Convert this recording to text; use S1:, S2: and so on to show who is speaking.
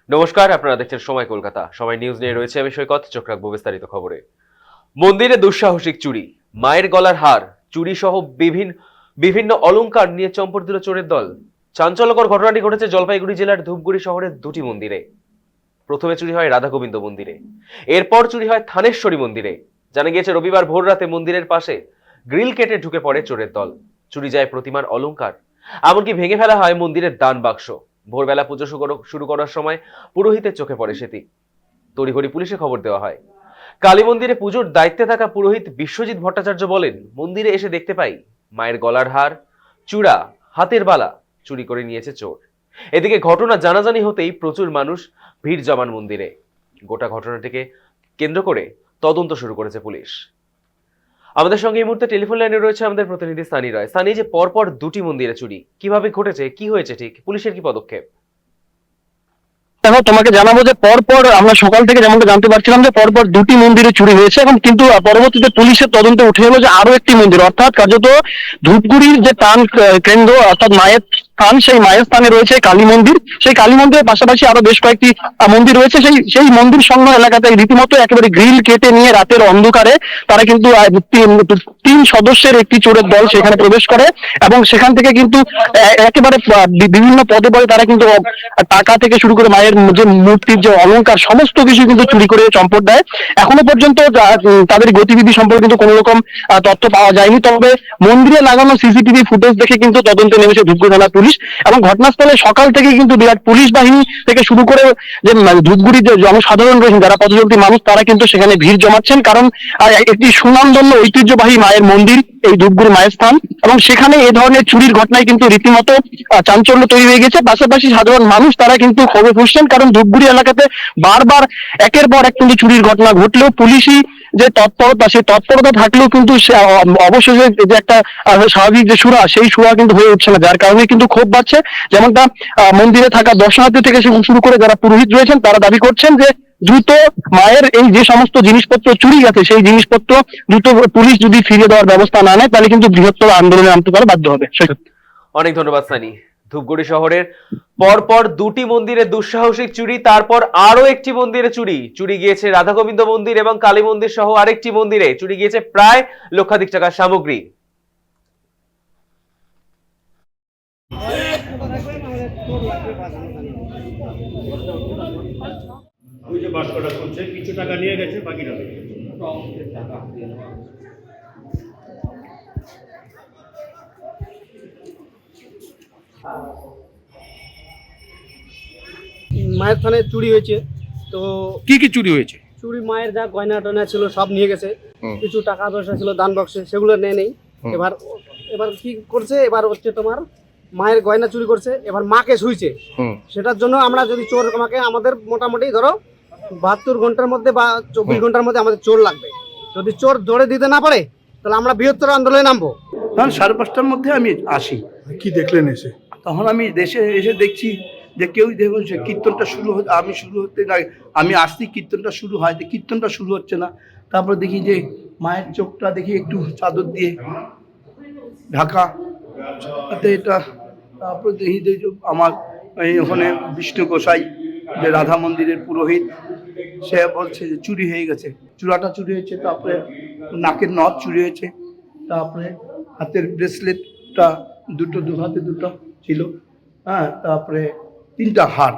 S1: নমস্কার, আপনারা দেখছেন সময় কলকাতা। সময় নিউজ নিয়ে রয়েছে আমি সৈকত। চোখ রাখবো বিস্তারিত খবরে। মন্দিরে দুঃসাহসিক চুরি, মায়ের গলার হার চুরি সহ বিভিন্ন অলংকার নিয়ে চম্পট দিল চোরের দল। চাঞ্চল্যকর ঘটনাটি ঘটেছে জলপাইগুড়ি জেলার ধূপগুড়ি শহরের দুটি মন্দিরে। প্রথমে চুরি হয় রাধা গোবিন্দ মন্দিরে, এরপর চুরি হয় থানেশ্বরী মন্দিরে। জানা গিয়েছে রবিবার ভোর রাতে মন্দিরের পাশে গ্রিল কেটে ঢুকে পড়ে চোরের দল। চুরি যায় প্রতিমার অলংকার, এমনকি ভেঙে ফেলা হয় মন্দিরের দান বাক্স। ভোরবেলা পুজো শুরু করার সময় পুরোহিতের চোখে পড়ে সেটি। তড়িঘড়ি পুলিশে খবর দেওয়া হয়। কালী মন্দিরে পুজোর দায়িত্বে থাকা পুরোহিত বিশ্বজিৎ ভট্টাচার্য বলেন, মন্দিরে এসে দেখতে পাই মায়ের গলার হার, চূড়া, হাতের বালা চুরি করে নিয়েছে চোর। এদিকে ঘটনা জানাজানি হতেই প্রচুর মানুষ ভিড় জমান মন্দিরে। গোটা ঘটনাটিকে কেন্দ্র করে তদন্ত শুরু করেছে পুলিশ। আমাদের সঙ্গে এই মুহূর্তে টেলিফোন লাইনে রয়েছে আমাদের প্রতিনিধি সানি রয়। সানি, যে পরপর দুটি মন্দিরে চুরি কিভাবে ঘটেছে, কি হয়েছে, ঠিক পুলিশের কি পদক্ষেপ?
S2: দেখো, তোমাকে জানাবো যে পরপর আমরা সকাল থেকে যেমনটা জানতে পারছিলাম যে পরপর দুটি মন্দিরে চুরি হয়েছে, এবং কিন্তু পরবর্তীতে পুলিশের তদন্তে উঠে এলো যে আরো একটি মন্দির, অর্থাৎ কার্যত ধূপগুড়ির যে টান কেন্দ্র অর্থাৎ মায়ের স্থান, সেই মায়ের স্থানে রয়েছে কালী মন্দির। সেই কালী মন্দিরের পাশাপাশি আরো বেশ কয়েকটি মন্দির রয়েছে। সেই সেই মন্দির সংলগ্ন এলাকাতে রীতিমতো একেবারে গ্রিল কেটে নিয়ে রাতের অন্ধকারে তারা কিন্তু তিন সদস্যের একটি চোরের দল সেখানে প্রবেশ করে, এবং সেখান থেকে কিন্তু একেবারে বিভিন্ন পদে পদে তারা কিন্তু টাকা থেকে শুরু করে মায়ের যে মূর্তির যে অলংকার সমস্ত কিছু কিন্তু চুরি করে চম্পট দেয়। এখনো পর্যন্ত তাদের গতিবিধি সম্পর্কে কিন্তু কোনো রকম তথ্য পাওয়া যায়নি। তবে মন্দিরে লাগানো সিসিটিভি ফুটেজ দেখে কিন্তু তদন্তে নেমেছে ধূপগুড়ি থানা পুলিশ, এবং ঘটনাস্থলে সকাল থেকে কিন্তু বিরাট পুলিশ বাহিনী থেকে শুরু করে যে ধূপগুড়ির যে জনসাধারণ রয়েছেন, যারা পথচলতি মানুষ, তারা কিন্তু সেখানে ভিড় জমাচ্ছেন। কারণ একটি সুনামধন্য ঐতিহ্যবাহী মায়ের মন্দির এই ধূপগুড়ি মায়ের স্থান, এবং সেখানে এই ধরনের চুরির ঘটনায় কিন্তু রীতিমতো চাঞ্চল্য তৈরি হয়ে গেছে। পাশাপাশি সাধারণ মানুষ তারা কিন্তু ক্ষোভে ফুঁসছেন, কারণ ধূপগুড়ি এলাকাতে বারবার একের পর এক কিন্তু চুরির ঘটনা ঘটলেও পুলিশি যে তৎপরতা, সেই তৎপরতা থাকলেও কিন্তু অবশেষে যে একটা স্বাভাবিক যে সুরা, সেই সুরা কিন্তু হয়ে উঠছে না, যার কারণে কিন্তু ক্ষোভ বাড়ছে। যেমনটা মন্দিরে থাকা দর্শনার্থী থেকে শুরু করে যারা পুরোহিত রয়েছেন, তারা দাবি করছেন যে দ্রুত মায়ের এই যে সমস্ত জিনিসপত্র চুরি গেছে, সেই জিনিসপত্র দ্রুত পুলিশ যদি ফিরিয়ে দেওয়ার ব্যবস্থা না নেয়, তাহলে কিন্তু বৃহত্তর আন্দোলনে নামতে তারা বাধ্য হবে।
S1: অনেক ধন্যবাদ সানি। ধূপগুড়ি শহরের পরপর দুটি মন্দিরে দুঃসাহসিক চুরি, তারপর আরো একটি মন্দিরে চুরি গিয়েছে রাধা গোবিন্দ মন্দির এবং কালী মন্দির সহ আরেকটি মন্দিরে চুরি গিয়েছে প্রায় লক্ষাধিক টাকার সামগ্রী।
S3: ওই যে বাস্কটা করছে, কিছু টাকা নিয়ে গেছে, বাকি টাকা
S4: মায়ের স্থানে চুরি হয়েছে। তো
S5: কি কি চুরি হয়েছে?
S4: চুরি মায়ের যা গয়না টয়না ছিল সব নিয়ে গেছে, কিছু টাকা পয়সা ছিল দান বক্সে, সেগুলো নেই। এবার এবার কি করছে, এবার হচ্ছে তোমার মায়ের গয়না চুরি করছে, এবার মাকে শুইছে। সেটার জন্য আমরা যদি চোর, আমাদের মোটামুটি ধরো 72 ঘন্টার মধ্যে বা 24 ঘন্টার মধ্যে আমাদের চোর লাগবে। যদি চোর ধরে দিতে না পারে, তাহলে আমরা বৃহত্তর আন্দোলনে নামবো।
S6: তখন 5:30টার মধ্যে আমি আসি।
S5: কি দেখলেন এসে?
S6: তখন আমি দেশে এসে দেখছি যে কেউই দেখুন, সে কীর্তনটা শুরু হতে, আমি শুরু হতে না, আমি আসছি কীর্তনটা শুরু হয়, তো কীর্তনটা শুরু হচ্ছে না। তারপরে দেখি যে মায়ের চোখটা দেখি একটু চাদর দিয়ে ঢাকা, এটা। তারপরে দেখি যে আমার ওখানে বিষ্ণু গোসাই, যে রাধা মন্দিরের পুরোহিত, সে বলছে যে চুরি হয়ে গেছে, চূড়াটা চুরি হয়েছে। তারপরে নাকের নথ চুরি হয়েছে, তারপরে হাতের ব্রেসলেটটা দু হাতে দুটো ছিল, হ্যাঁ, তারপরে 3টা হার